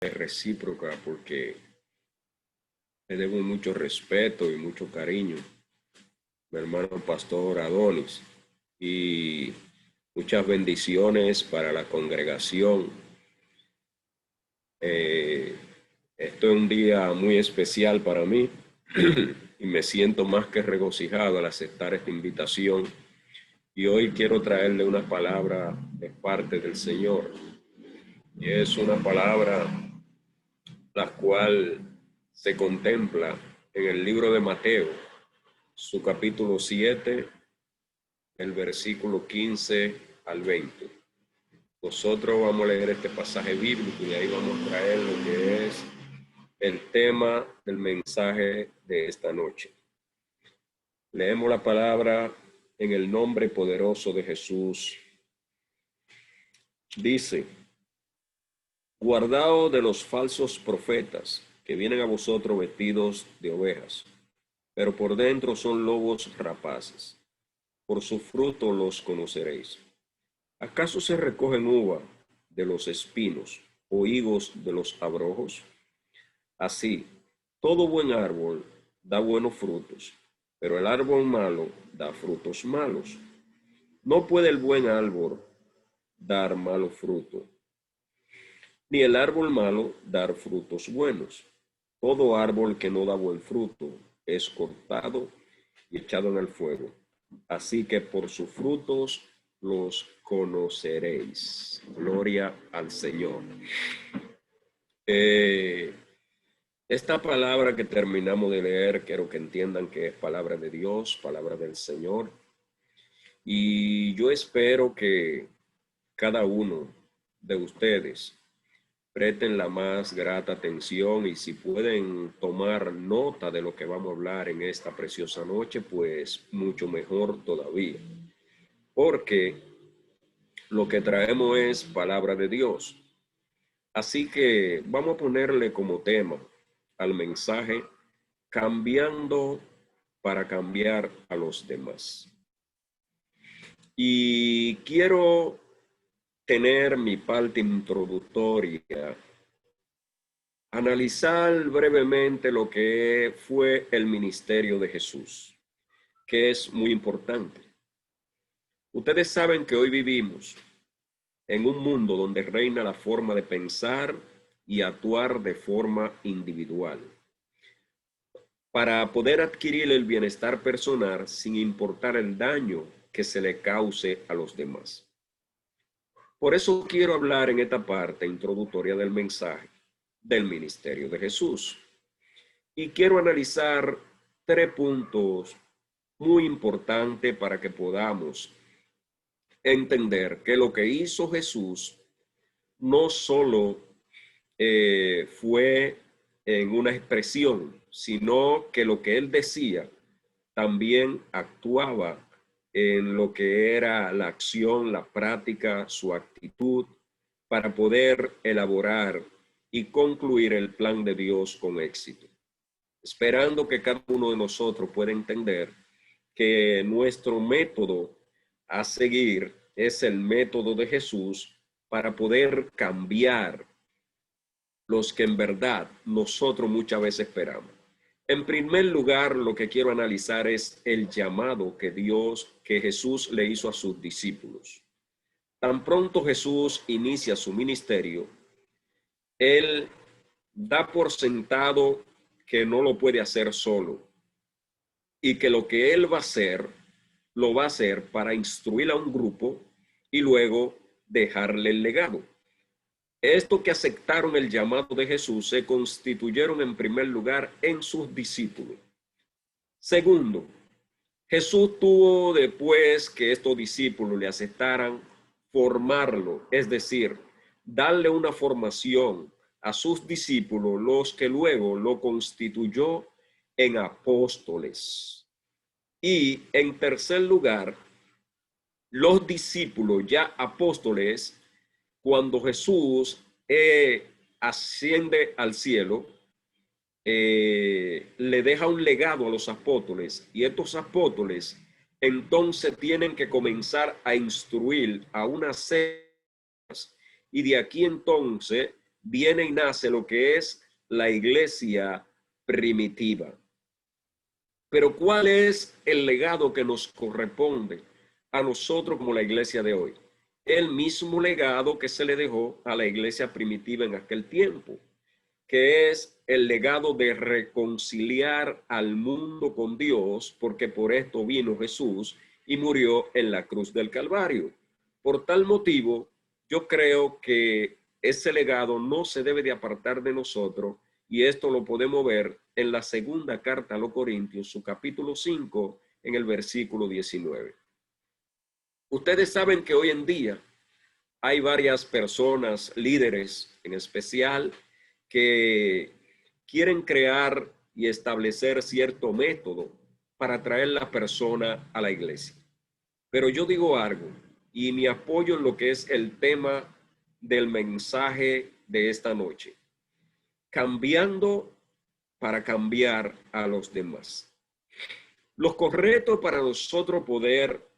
es recíproca porque le debo mucho respeto y mucho cariño, mi hermano pastor Adonis, y muchas bendiciones para la congregación. Esto es un día muy especial para mí y me siento más que regocijado al aceptar esta invitación. Y hoy quiero traerle una palabra de parte del Señor. Y es una palabra la cual se contempla en el libro de Mateo, su capítulo 7, el versículo 15 al 20. Nosotros vamos a leer este pasaje bíblico y de ahí vamos a traer lo que es el tema del mensaje de esta noche. Leemos la palabra en el nombre poderoso de Jesús. Dice: guardaos de los falsos profetas que vienen a vosotros vestidos de ovejas, pero por dentro son lobos rapaces. Por su fruto los conoceréis. ¿Acaso se recogen uva de los espinos o higos de los abrojos? Así, todo buen árbol da buenos frutos, pero el árbol malo da frutos malos. No puede el buen árbol dar malo fruto, ni el árbol malo dar frutos buenos. Todo árbol que no da buen fruto es cortado y echado en el fuego. Así que por sus frutos los conoceréis. Gloria al Señor. Esta palabra que terminamos de leer, quiero que entiendan que es palabra de Dios, palabra del Señor. Y yo espero que cada uno de ustedes presten la más grata atención y si pueden tomar nota de lo que vamos a hablar en esta preciosa noche, pues mucho mejor todavía. Porque lo que traemos es palabra de Dios. Así que vamos a ponerle como tema al mensaje: cambiando para cambiar a los demás. Y quiero tener mi parte introductoria, analizar brevemente lo que fue el ministerio de Jesús, que es muy importante. Ustedes saben que hoy vivimos en un mundo donde reina la forma de pensar y actuar de forma individual, para poder adquirir el bienestar personal sin importar el daño que se le cause a los demás. Por eso quiero hablar en esta parte introductoria del mensaje del ministerio de Jesús. Y quiero analizar 3 puntos muy importantes para que podamos entender que lo que hizo Jesús no solo fue en una expresión, sino que lo que él decía también actuaba en lo que era la acción, la práctica, su actitud, para poder elaborar y concluir el plan de Dios con éxito. Esperando que cada uno de nosotros pueda entender que nuestro método a seguir es el método de Jesús para poder cambiar los que en verdad nosotros muchas veces esperamos. En primer lugar, lo que quiero analizar es el llamado que Jesús le hizo a sus discípulos. Tan pronto Jesús inicia su ministerio, él da por sentado que no lo puede hacer solo y que lo que él va a hacer, lo va a hacer para instruir a un grupo y luego dejarle el legado. Estos que aceptaron el llamado de Jesús se constituyeron en primer lugar en sus discípulos. Segundo, Jesús tuvo, después que estos discípulos le aceptaran, formarlo, es decir, darle una formación a sus discípulos, los que luego lo constituyó en apóstoles. Y en tercer lugar, los discípulos ya apóstoles, cuando Jesús asciende al cielo, le deja un legado a los apóstoles y estos apóstoles entonces tienen que comenzar a instruir a unas sectas y de aquí entonces viene y nace lo que es la iglesia primitiva. Pero ¿cuál es el legado que nos corresponde a nosotros como la iglesia de hoy? El mismo legado que se le dejó a la iglesia primitiva en aquel tiempo, que es el legado de reconciliar al mundo con Dios, porque por esto vino Jesús y murió en la cruz del Calvario. Por tal motivo, yo creo que ese legado no se debe de apartar de nosotros, y esto lo podemos ver en la segunda carta a los Corintios, su capítulo 5, en el versículo 19. Ustedes saben que hoy en día hay varias personas, líderes en especial, que quieren crear y establecer cierto método para traer la persona a la iglesia. Pero yo digo algo, y me apoyo en lo que es el tema del mensaje de esta noche: cambiando para cambiar a los demás. Lo correcto para nosotros poder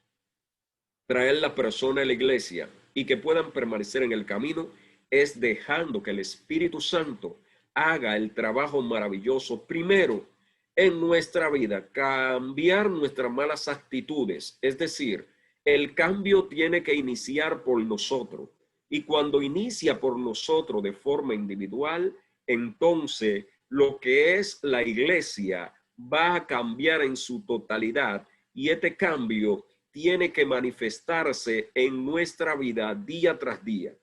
traer la persona a la iglesia y que puedan permanecer en el camino es dejando que el Espíritu Santo haga el trabajo maravilloso primero en nuestra vida, cambiar nuestras malas actitudes. Es decir, el cambio tiene que iniciar por nosotros, y cuando inicia por nosotros de forma individual, entonces lo que es la iglesia va a cambiar en su totalidad, y este cambio tiene que manifestarse en nuestra vida día tras día.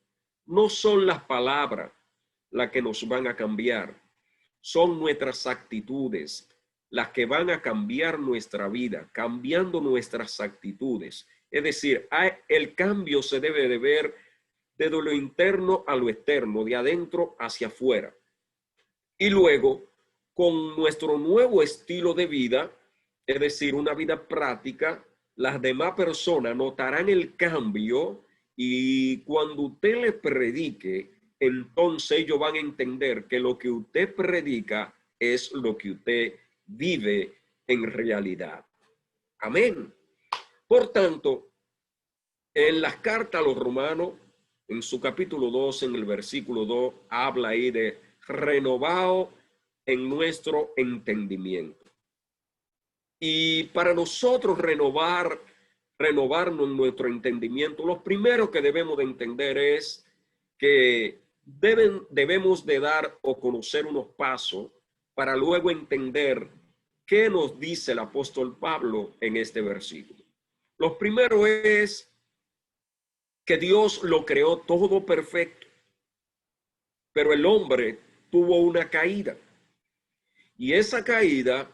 No son las palabras las que nos van a cambiar, son nuestras actitudes las que van a cambiar nuestra vida, cambiando nuestras actitudes. Es decir, el cambio se debe de ver desde lo interno a lo externo, de adentro hacia afuera. Y luego, con nuestro nuevo estilo de vida, es decir, una vida práctica, las demás personas notarán el cambio, y cuando usted les predique, entonces ellos van a entender que lo que usted predica es lo que usted vive en realidad. Amén. Por tanto, en las cartas a los romanos, en su capítulo 2, en el versículo 2, habla ahí de renovado en nuestro entendimiento. Y para nosotros renovarnos en nuestro entendimiento, lo primero que debemos de entender es que debemos de dar o conocer unos pasos para luego entender qué nos dice el apóstol Pablo en este versículo. Lo primero es que Dios lo creó todo perfecto, pero el hombre tuvo una caída, y esa caída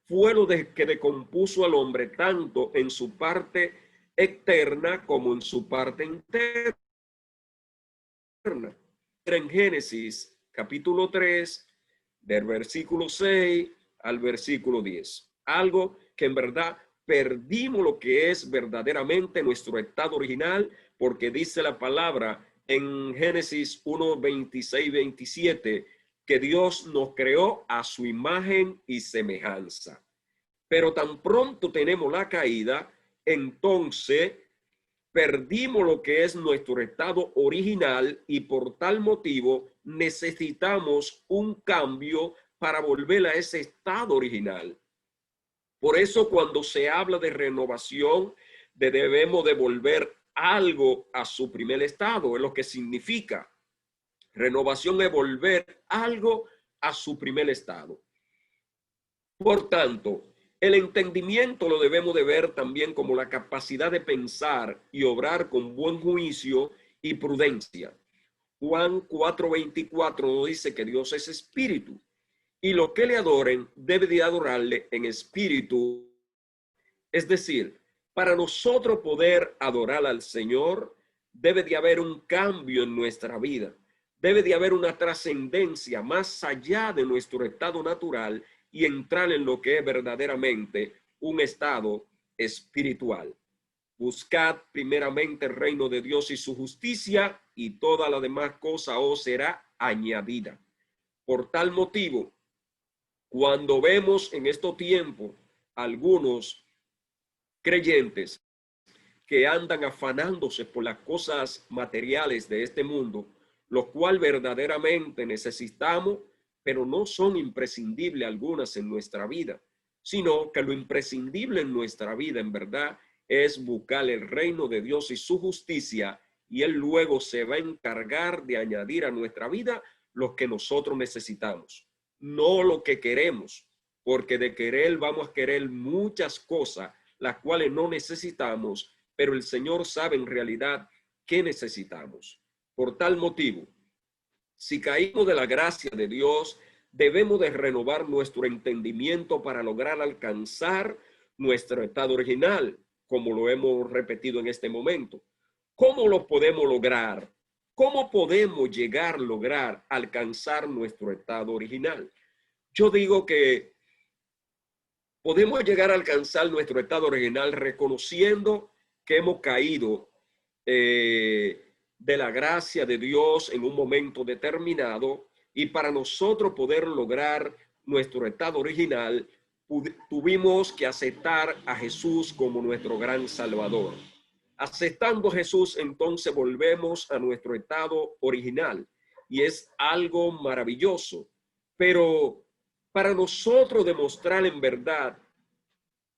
fue lo que decompuso al hombre tanto en su parte externa como en su parte interna. En Génesis capítulo 3, del versículo 6 al versículo 10. Algo que en verdad perdimos lo que es verdaderamente nuestro estado original, porque dice la palabra en Génesis 1, 26, 27, que Dios nos creó a su imagen y semejanza. Pero tan pronto tenemos la caída, entonces perdimos lo que es nuestro estado original, y por tal motivo necesitamos un cambio para volver a ese estado original. Por eso cuando se habla de renovación, debemos devolver algo a su primer estado. Es lo que significa. Renovación es volver algo a su primer estado. Por tanto, el entendimiento lo debemos de ver también como la capacidad de pensar y obrar con buen juicio y prudencia. Juan 4:24 nos dice que Dios es espíritu, y los que le adoren deben de adorarle en espíritu. Es decir, para nosotros poder adorar al Señor, debe de haber un cambio en nuestra vida. Debe de haber una trascendencia más allá de nuestro estado natural y entrar en lo que es verdaderamente un estado espiritual. Buscad primeramente el reino de Dios y su justicia, y toda la demás cosa os será añadida. Por tal motivo, cuando vemos en estos tiempos algunos creyentes que andan afanándose por las cosas materiales de este mundo, los cuales verdaderamente necesitamos, pero no son imprescindibles algunas en nuestra vida, sino que lo imprescindible en nuestra vida en verdad es buscar el reino de Dios y su justicia, y Él luego se va a encargar de añadir a nuestra vida lo que nosotros necesitamos, no lo que queremos, porque de querer vamos a querer muchas cosas, las cuales no necesitamos, pero el Señor sabe en realidad qué necesitamos. Por tal motivo, si caímos de la gracia de Dios, debemos de renovar nuestro entendimiento para lograr alcanzar nuestro estado original, como lo hemos repetido en este momento. ¿Cómo lo podemos lograr? ¿Cómo podemos lograr alcanzar nuestro estado original? Yo digo que podemos llegar a alcanzar nuestro estado original reconociendo que hemos caído de la gracia de Dios en un momento determinado, y para nosotros poder lograr nuestro estado original tuvimos que aceptar a Jesús como nuestro gran Salvador. Aceptando a Jesús, entonces volvemos a nuestro estado original, y es algo maravilloso. Pero para nosotros demostrar en verdad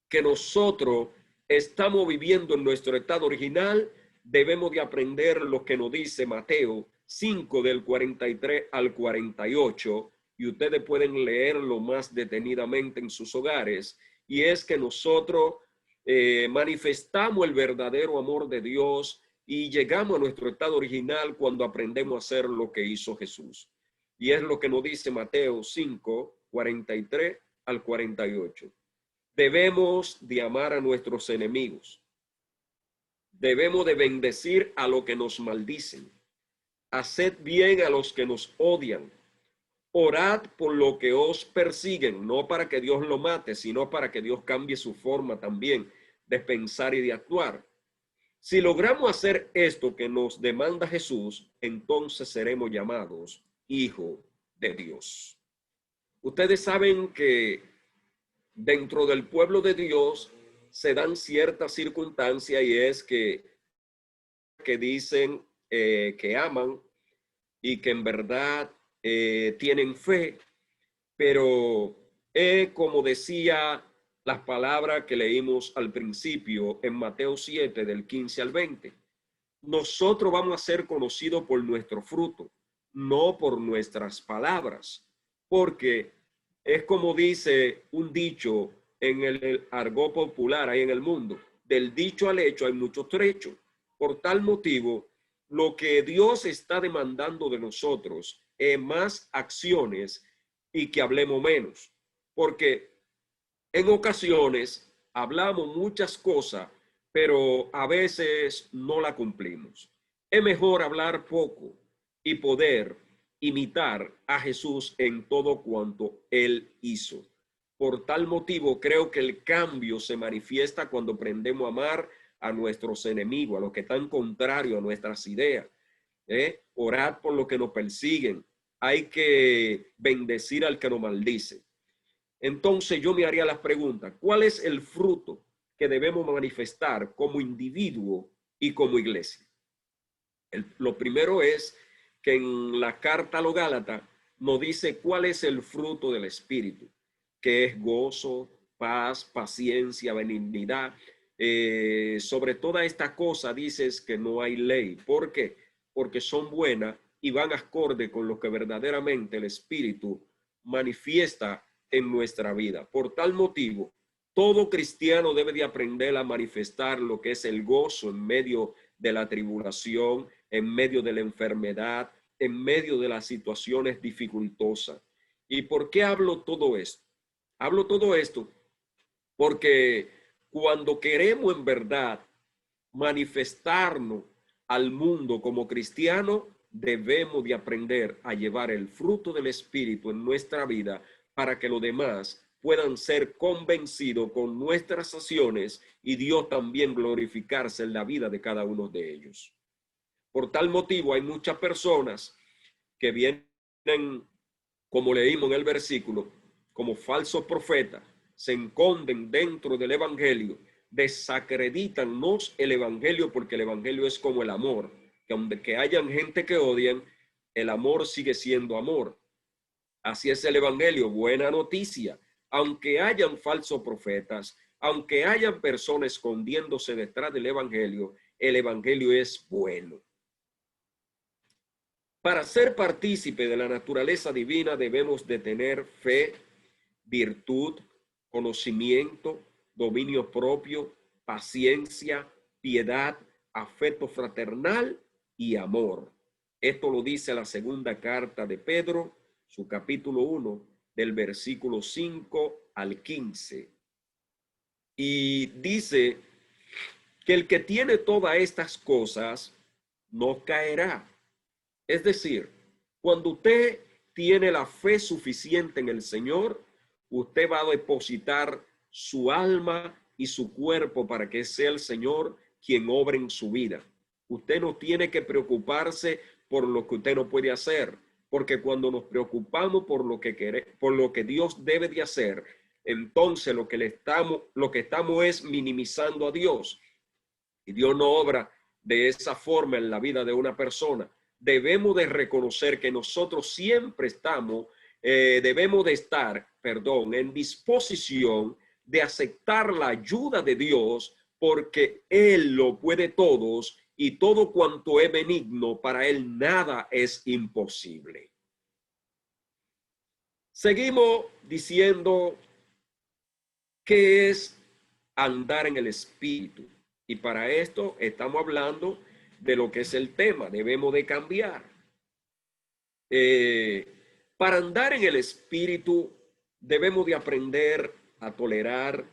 que nosotros estamos viviendo en nuestro estado original, debemos de aprender lo que nos dice Mateo 5 del 43 al 48, y ustedes pueden leerlo más detenidamente en sus hogares, y es que nosotros manifestamos el verdadero amor de Dios y llegamos a nuestro estado original cuando aprendemos a hacer lo que hizo Jesús. Y es lo que nos dice Mateo 5, 43 al 48. Debemos de amar a nuestros enemigos. Debemos de bendecir a los que nos maldicen. Haced bien a los que nos odian. Orad por lo que os persiguen, no para que Dios lo mate, sino para que Dios cambie su forma también de pensar y de actuar. Si logramos hacer esto que nos demanda Jesús, entonces seremos llamados hijos de Dios. Ustedes saben que dentro del pueblo de Dios se dan ciertas circunstancias, y es que dicen que aman y que en verdad tienen fe, pero como decía las palabras que leímos al principio en Mateo 7 del 15 al 20, nosotros vamos a ser conocidos por nuestro fruto, no por nuestras palabras, porque es como dice un dicho en el argot popular ahí en el mundo: del dicho al hecho hay mucho trecho. Por tal motivo, lo que Dios está demandando de nosotros es más acciones y que hablemos menos, porque en ocasiones hablamos muchas cosas, pero a veces no la cumplimos. Es mejor hablar poco y poder imitar a Jesús en todo cuanto Él hizo. Por tal motivo, creo que el cambio se manifiesta cuando aprendemos a amar a nuestros enemigos, a los que están contrarios a nuestras ideas. Orar por los que nos persiguen. Hay que bendecir al que nos maldice. Entonces yo me haría las preguntas: ¿cuál es el fruto que debemos manifestar como individuo y como iglesia? Lo primero es que en la carta a los Gálatas nos dice cuál es el fruto del Espíritu, que es gozo, paz, paciencia, benignidad. Sobre toda esta cosa dices que no hay ley. ¿Por qué? Porque son buenas y van acorde con lo que verdaderamente el Espíritu manifiesta en nuestra vida. Por tal motivo, todo cristiano debe de aprender a manifestar lo que es el gozo en medio de la tribulación, en medio de la enfermedad, en medio de las situaciones dificultosas. ¿Y por qué hablo todo esto? Hablo todo esto porque cuando queremos en verdad manifestarnos al mundo como cristianos, debemos de aprender a llevar el fruto del Espíritu en nuestra vida para que los demás puedan ser convencidos con nuestras acciones y Dios también glorificarse en la vida de cada uno de ellos. Por tal motivo, hay muchas personas que vienen, como leímos en el versículo, como falsos profetas, se esconden dentro del evangelio, desacreditan el evangelio, porque el evangelio es como el amor, que aunque hayan gente que odian, el amor sigue siendo amor. Así es el evangelio, buena noticia. Aunque hayan falsos profetas, aunque hayan personas escondiéndose detrás del evangelio, el evangelio es bueno. Para ser partícipe de la naturaleza divina debemos de tener fe, virtud, conocimiento, dominio propio, paciencia, piedad, afecto fraternal y amor. Esto lo dice la segunda carta de Pedro, su capítulo 1, del versículo 5 al 15. Y dice que el que tiene todas estas cosas no caerá. Es decir, cuando usted tiene la fe suficiente en el Señor, usted va a depositar su alma y su cuerpo para que sea el Señor quien obre en su vida. Usted no tiene que preocuparse por lo que usted no puede hacer, porque cuando nos preocupamos por lo que Dios debe de hacer, entonces lo que estamos es minimizando a Dios. Y Dios no obra de esa forma en la vida de una persona. Debemos de reconocer que nosotros siempre debemos de estar, en disposición de aceptar la ayuda de Dios, porque Él lo puede todos y todo cuanto es benigno, para Él nada es imposible. Seguimos diciendo qué es andar en el Espíritu. Y para esto estamos hablando de lo que es el tema. Debemos de cambiar. Para andar en el Espíritu debemos de aprender a tolerar,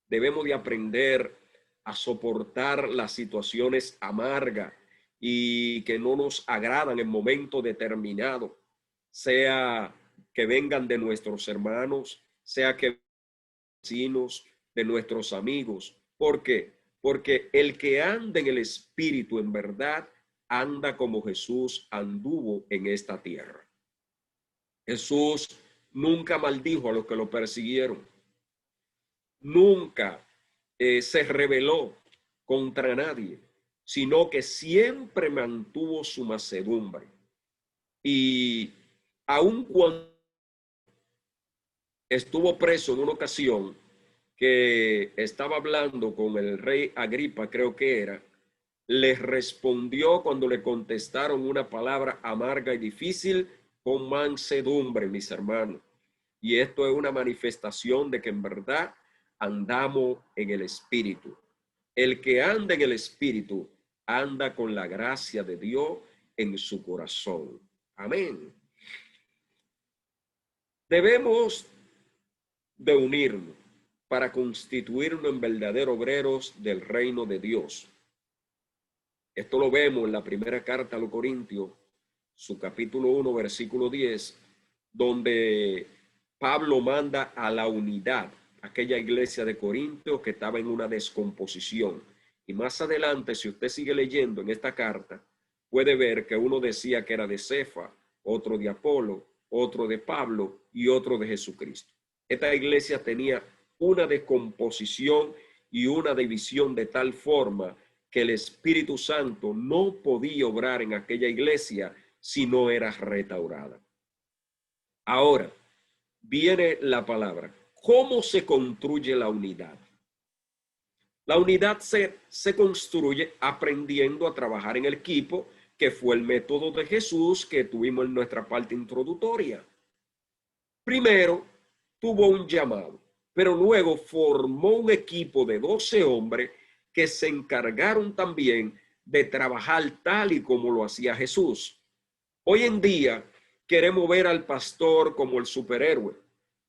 debemos de aprender a soportar las situaciones amargas y que no nos agradan en momento determinado, sea que vengan de nuestros hermanos, sea que vecinos, de nuestros amigos. ¿Por qué? Porque el que anda en el Espíritu en verdad anda como Jesús anduvo en esta tierra. Jesús nunca maldijo a los que lo persiguieron. Nunca se rebeló contra nadie, sino que siempre mantuvo su mansedumbre. Y aun cuando estuvo preso en una ocasión que estaba hablando con el rey Agripa, creo que era, le respondió cuando le contestaron una palabra amarga y difícil con mansedumbre, mis hermanos. Y esto es una manifestación de que en verdad andamos en el Espíritu. El que anda en el Espíritu anda con la gracia de Dios en su corazón. Amén. Debemos de unirnos para constituirnos en verdaderos obreros del reino de Dios. Esto lo vemos en la primera carta a los Corintios, su capítulo 1, versículo 10, donde Pablo manda a la unidad, aquella iglesia de Corintios que estaba en una descomposición. Y más adelante, si usted sigue leyendo en esta carta, puede ver que uno decía que era de Cefa, otro de Apolo, otro de Pablo y otro de Jesucristo. Esta iglesia tenía una descomposición y una división de tal forma que el Espíritu Santo no podía obrar en aquella iglesia si no era restaurada. Ahora viene la palabra. ¿Cómo se construye la unidad? La unidad se construye aprendiendo a trabajar en el equipo, que fue el método de Jesús que tuvimos en nuestra parte introductoria. Primero, tuvo un llamado, pero luego formó un equipo de 12 hombres que se encargaron también de trabajar tal y como lo hacía Jesús. Hoy en día queremos ver al pastor como el superhéroe.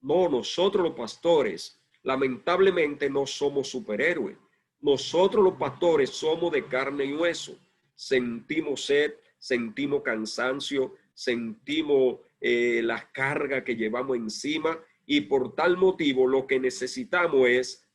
No, nosotros los pastores lamentablemente no somos superhéroes. Nosotros los pastores somos de carne y hueso. Sentimos sed, sentimos cansancio, sentimos las cargas que llevamos encima, y por tal motivo lo que necesitamos es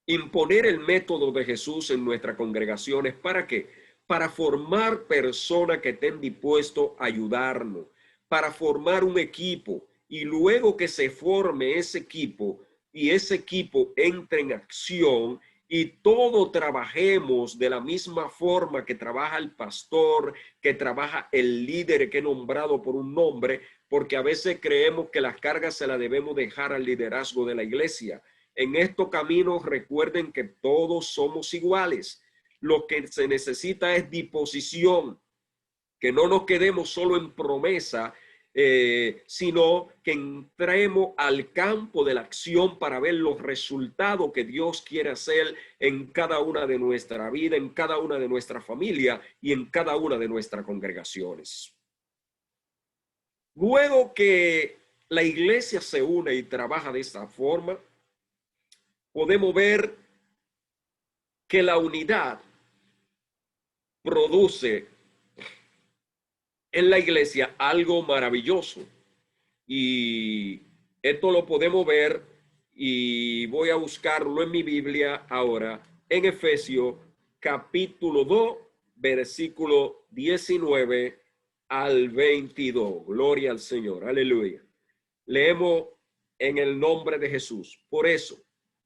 imponer el método de Jesús en nuestras congregaciones. ¿Para qué? Para formar personas que estén dispuestos a ayudarnos, para formar un equipo, y luego que se forme ese equipo y ese equipo entre en acción y todos trabajemos de la misma forma que trabaja el pastor, que trabaja el líder que es nombrado por un nombre, porque a veces creemos que las cargas se las debemos dejar al liderazgo de la iglesia. En estos caminos recuerden que todos somos iguales. Lo que se necesita es disposición, que no nos quedemos solo en promesa, sino que entremos al campo de la acción para ver los resultados que Dios quiere hacer en cada una de nuestra vida, en cada una de nuestra familia y en cada una de nuestras congregaciones. Luego que la iglesia se une y trabaja de esta forma, podemos ver que la unidad produce en la iglesia algo maravilloso. Y esto lo podemos ver, y voy a buscarlo en mi Biblia ahora, en Efesios capítulo 2, versículo 19 al 22. Gloria al Señor, aleluya. Leemos en el nombre de Jesús. Por eso,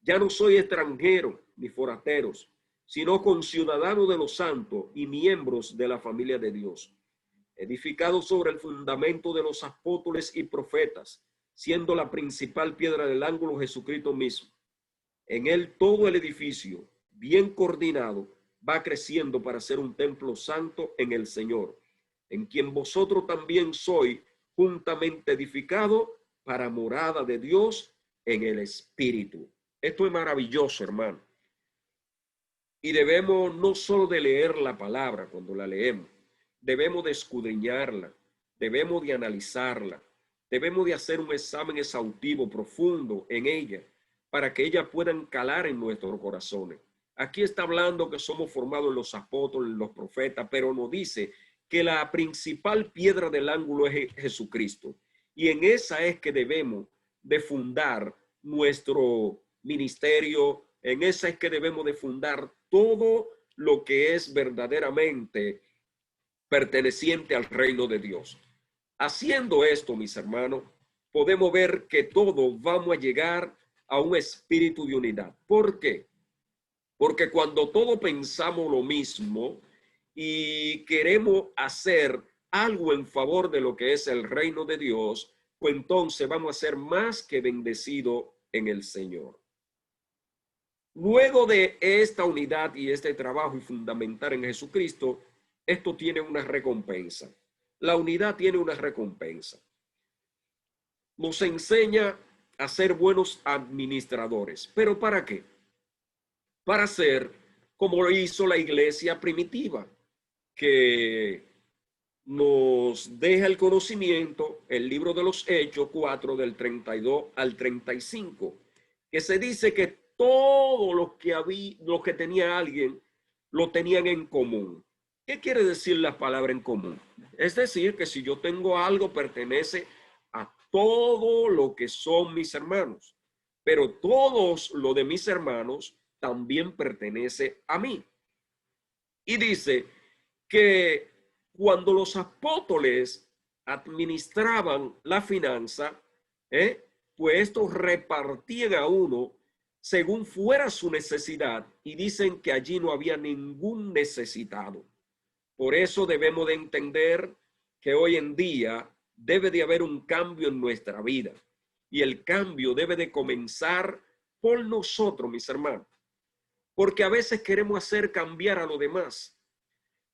ya no soy extranjero ni forasteros, sino conciudadano de los santos y miembros de la familia de Dios, edificado sobre el fundamento de los apóstoles y profetas, siendo la principal piedra del ángulo Jesucristo mismo. En él todo el edificio, bien coordinado, va creciendo para ser un templo santo en el Señor, en quien vosotros también sois juntamente edificado para morada de Dios en el Espíritu. Esto es maravilloso, hermano. Y debemos no solo de leer la palabra cuando la leemos, debemos de escudriñarla, debemos de analizarla, debemos de hacer un examen exhaustivo, profundo en ella, para que ella puedan calar en nuestros corazones. Aquí está hablando que somos formados en los apóstoles, en los profetas, pero nos dice que la principal piedra del ángulo es Jesucristo. Y en esa es que debemos de fundar nuestro ministerio, en esa es que debemos de fundar todo lo que es verdaderamente perteneciente al reino de Dios. Haciendo esto, mis hermanos, podemos ver que todos vamos a llegar a un espíritu de unidad. ¿Por qué? Porque cuando todos pensamos lo mismo y queremos hacer algo en favor de lo que es el reino de Dios, pues entonces vamos a ser más que bendecidos en el Señor. Luego de esta unidad y este trabajo y fundamental en Jesucristo, esto tiene una recompensa. La unidad tiene una recompensa. Nos enseña a ser buenos administradores. ¿Pero para qué? Para ser como lo hizo la iglesia primitiva, que nos deja el conocimiento, el libro de los Hechos 4 del 32 al 35, que se dice que todo lo que tenía alguien lo tenían en común. ¿Qué quiere decir la palabra en común? Es decir, que si yo tengo algo, pertenece a todo lo que son mis hermanos, pero todos lo de mis hermanos también pertenece a mí. Y dice que cuando los apóstoles administraban la finanza, pues estos repartían a uno según fuera su necesidad, y dicen que allí no había ningún necesitado. Por eso debemos de entender que hoy en día debe de haber un cambio en nuestra vida, y el cambio debe de comenzar por nosotros, mis hermanos, porque a veces queremos hacer cambiar a los demás.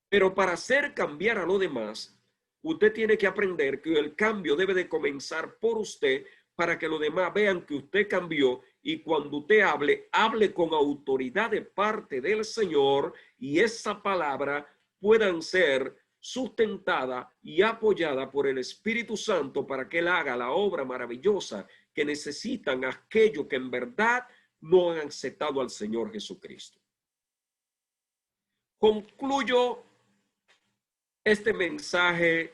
Pero para hacer cambiar a los demás, usted tiene que aprender que el cambio debe de comenzar por usted, para que los demás vean que usted cambió, y cuando usted hable, hable con autoridad de parte del Señor, y esa palabra puedan ser sustentada y apoyada por el Espíritu Santo para que Él haga la obra maravillosa que necesitan aquellos que en verdad no han aceptado al Señor Jesucristo. Concluyo este mensaje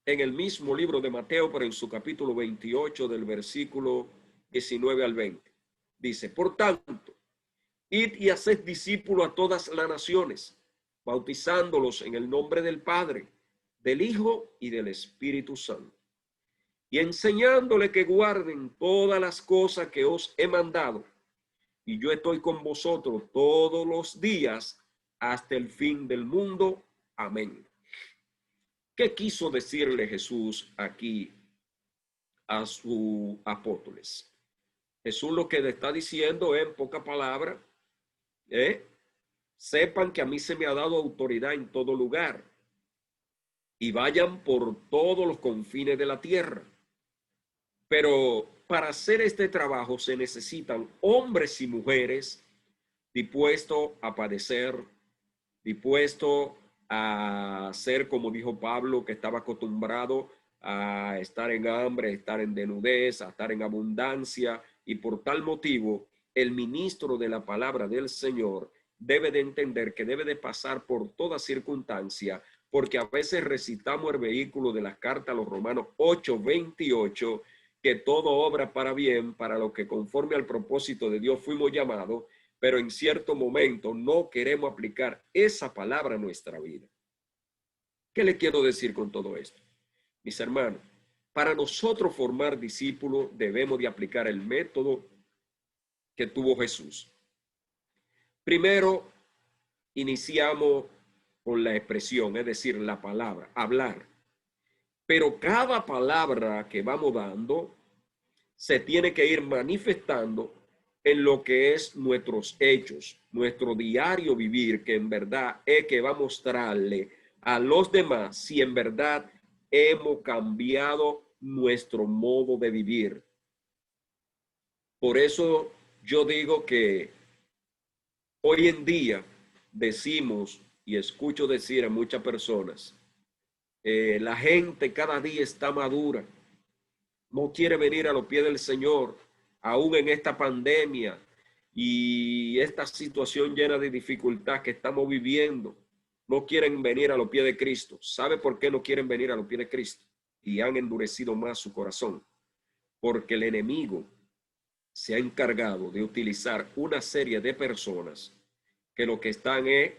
en el mismo libro de Mateo, pero en su capítulo 28 del versículo 19 al 20. Dice: por tanto, id y haced discípulos a todas las naciones, bautizándolos en el nombre del Padre, del Hijo y del Espíritu Santo, y enseñándole que guarden todas las cosas que os he mandado. y yo estoy con vosotros todos los días hasta el fin del mundo. Amén. ¿Qué quiso decirle Jesús aquí a sus apóstoles? Jesús lo que le está diciendo es, en pocas palabras, sepan que a mí se me ha dado autoridad en todo lugar y vayan por todos los confines de la tierra. Pero para hacer este trabajo se necesitan hombres y mujeres dispuestos a padecer, dispuestos a ser, como dijo Pablo, que estaba acostumbrado a estar en hambre, a estar en desnudez, a estar en abundancia, y por tal motivo el ministro de la palabra del Señor debe de entender que debe de pasar por toda circunstancia, porque a veces recitamos el vehículo de las cartas a los Romanos 8:28, que todo obra para bien, para lo que conforme al propósito de Dios fuimos llamados, pero en cierto momento no queremos aplicar esa palabra a nuestra vida. ¿Qué le quiero decir con todo esto? Mis hermanos, para nosotros formar discípulos debemos de aplicar el método que tuvo Jesús. Primero, iniciamos con la expresión, es decir, la palabra, hablar. Pero cada palabra que vamos dando se tiene que ir manifestando en lo que es nuestros hechos, nuestro diario vivir, que en verdad es que va a mostrarle a los demás si en verdad hemos cambiado nuestro modo de vivir. Por eso yo digo que hoy en día decimos y escucho decir a muchas personas, la gente cada día está madura, no quiere venir a los pies del Señor, aún en esta pandemia y esta situación llena de dificultad que estamos viviendo. No quieren venir a los pies de Cristo. ¿Sabe por qué no quieren venir a los pies de Cristo? Y han endurecido más su corazón. Porque el enemigo se ha encargado de utilizar una serie de personas que lo que están es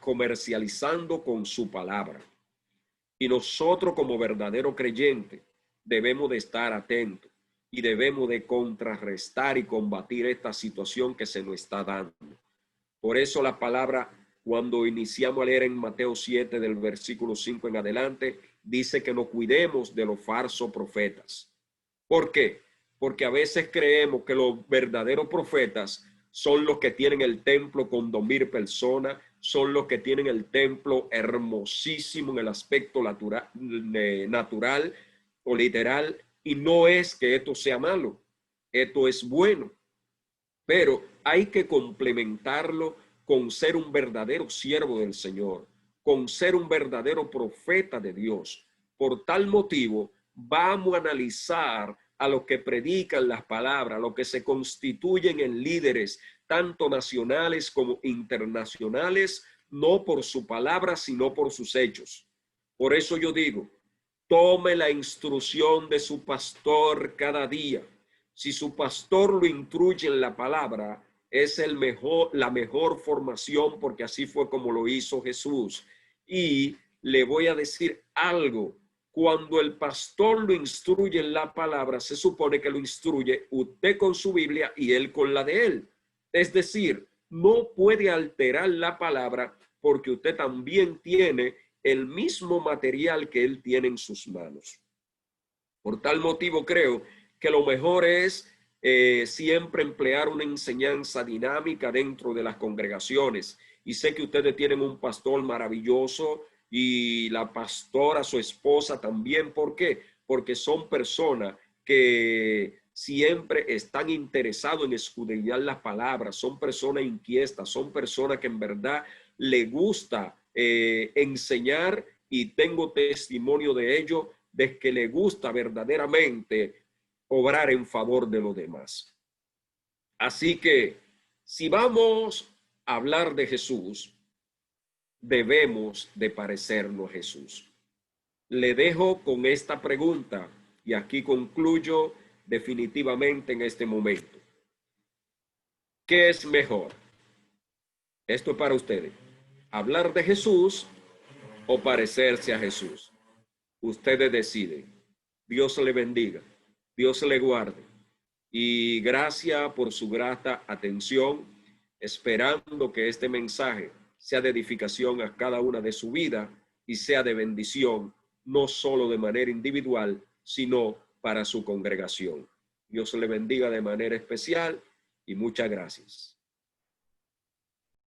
comercializando con su palabra. Y nosotros como verdadero creyente debemos de estar atentos y debemos de contrarrestar y combatir esta situación que se nos está dando. Por eso la palabra, cuando iniciamos a leer en Mateo 7 del versículo 5 en adelante, dice que nos cuidemos de los falsos profetas. ¿Por qué? Porque a veces creemos que los verdaderos profetas son los que tienen el templo con 2,000 personas, son los que tienen el templo hermosísimo en el aspecto natural o literal, y no es que esto sea malo, esto es bueno, pero hay que complementarlo con ser un verdadero siervo del Señor, con ser un verdadero profeta de Dios. Por tal motivo, vamos a analizar a los que predican las palabras, a los que se constituyen en líderes, tanto nacionales como internacionales, no por su palabra, sino por sus hechos. Por eso yo digo, tome la instrucción de su pastor cada día. Si su pastor lo instruye en la palabra, es la mejor formación, porque así fue como lo hizo Jesús. Y le voy a decir algo. Cuando el pastor lo instruye en la palabra, se supone que lo instruye usted con su Biblia y él con la de él. Es decir, no puede alterar la palabra porque usted también tiene el mismo material que él tiene en sus manos. Por tal motivo creo que lo mejor es siempre emplear una enseñanza dinámica dentro de las congregaciones. Y sé que ustedes tienen un pastor maravilloso y la pastora, su esposa también. ¿Por qué? Porque son personas que siempre están interesados en escudriñar las palabras, son personas inquietas, son personas que en verdad les gusta enseñar, y tengo testimonio de ello, de que le gusta verdaderamente obrar en favor de los demás. Así que si vamos a hablar de Jesús, debemos de parecernos a Jesús. Le dejo con esta pregunta y aquí concluyo definitivamente en este momento. ¿Qué es mejor? Esto es para ustedes. ¿Hablar de Jesús o parecerse a Jesús? Ustedes deciden. Dios le bendiga. Dios le guarde. Y gracias por su grata atención, esperando que este mensaje sea de edificación a cada una de su vida y sea de bendición, no solo de manera individual, sino para su congregación. Dios le bendiga de manera especial y muchas gracias.